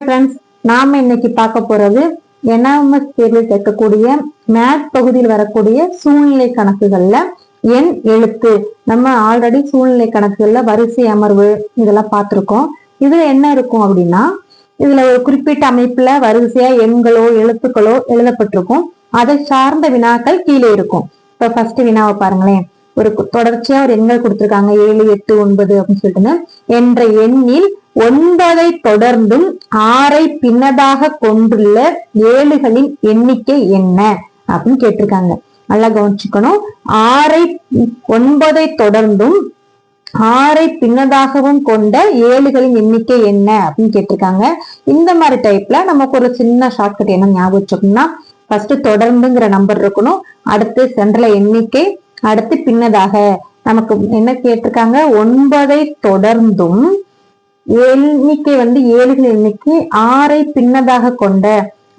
Friends, நாம இன்னைக்கு பார்க்க போறது என்எம்எஸ் தேர்வில் கேட்கக்கூடிய மேத் பகுதியில் வரக்கூடிய சூழ்நிலை கணக்குகள்ல எண் எழுத்து. நம்ம ஆல்ரெடி சூழ்நிலை கணக்குகள்ல வரிசை அமர்வு இதெல்லாம் பார்த்திருக்கோம். இதுல என்ன இருக்கும் அப்படின்னா, இதுல ஒரு குறிப்பிட்ட அமைப்புல வரிசையா எண்களோ எழுத்துக்களோ எழுதப்பட்டிருக்கும். அதை சார்ந்த வினாக்கள் கீழே இருக்கும். இப்ப ஃபர்ஸ்ட் வினாவை பாருங்களேன். ஒரு தொடர்ச்சியா ஒரு எண்கள் கொடுத்திருக்காங்க, 7, 8, 9 அப்படின்னு சொல்லிட்டு. என்ற எண்ணில் 9 தொடர்ந்தும் 6 பின்னதாக கொண்டுள்ள ஏழுகளின் எண்ணிக்கை என்ன அப்படின்னு கேட்டிருக்காங்க. நல்லா கவனிச்சுக்கணும். 9 தொடர்ந்தும் 6 பின்னதாகவும் கொண்ட ஏழுகளின் எண்ணிக்கை என்ன அப்படின்னு கேட்டிருக்காங்க. இந்த மாதிரி டைப்ல நமக்கு ஒரு சின்ன ஷார்ட்கட் என்ன ஞாபகம் வச்சுக்கணும்னா, ஃபர்ஸ்ட் தொடர்ந்துங்கிற நம்பர் இருக்கணும், அடுத்து சென்ட்ரல் எண்ணிக்கை, அடுத்து பின்னதாக. நமக்கு என்ன கேட்டிருக்காங்க, 9 தொடர்ந்தும் எண்ணிக்கை ஏழுகள் எண்ணிக்கை 6 பின்னதாக கொண்ட.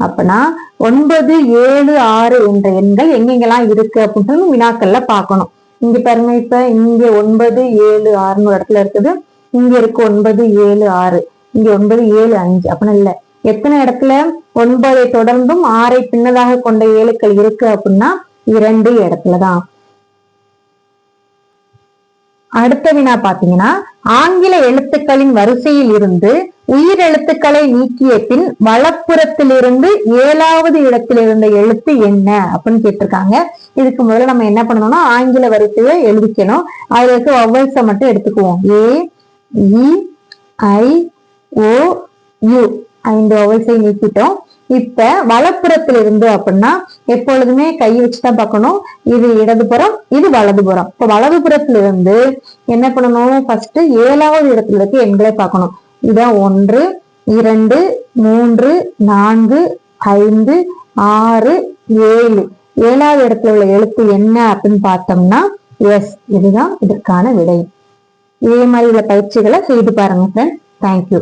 அப்பனா 9, 7, 6 என்ற எண்கள் எங்கெங்கெல்லாம் இருக்கு அப்படின்னு வினாக்கள்ல பார்க்கணும். இங்க பாருங்க, இப்ப இங்க 9, 7, 6 இடத்துல இருக்குது. இங்க இருக்கு 9, 7, 6, இங்க 9, 7, 5 அப்படின்னு இல்ல. எத்தனை இடத்துல 9 தொடர்ந்தும் 6 பின்னதாக கொண்ட ஏழுக்கள் இருக்கு அப்படின்னா 2 இடத்துலதான். அடுத்த வினா பாத்தீங்கன்னா, ஆங்கில எழுத்துக்களின் வரிசையில் இருந்து உயிர் எழுத்துக்களை நீக்கிய பின் வலப்புறத்திலிருந்து 7வது இடத்தில் இருந்த எழுத்து என்ன அப்படின்னு கேட்டிருக்காங்க. இதுக்கு முதல்ல நம்ம என்ன பண்ணணும்னா, ஆங்கில வரிசையை எழுதிக்கணும். அதுல இருக்க வவ்வல்ஸை மட்டும் எடுத்துக்குவோம். A, E, I, O, U 5 வவ்வல்ஸை நீக்கிட்டோம். இப்ப வலப்புறத்திலிருந்து அப்படின்னா எப்பொழுதுமே கை வச்சுதான் பார்க்கணும். இது இடதுபுறம், இது வலதுபுறம். இப்ப வலதுபுறத்திலிருந்து என்ன பண்ணணும், ஃபர்ஸ்ட் 7வது இடத்துல இருக்க எண்களை பார்க்கணும். இதான் 1, 2, 3, 4, 5, 6, 7. 7வது இடத்துல உள்ள எழுத்து என்ன அப்படின்னு பார்த்தோம்னா எஸ். இதுதான் இதற்கான விடை. இதே மாதிரி உள்ள பயிற்சிகளை செய்து பாருங்க ஃப்ரெண்ட்ஸ். தேங்க்யூ.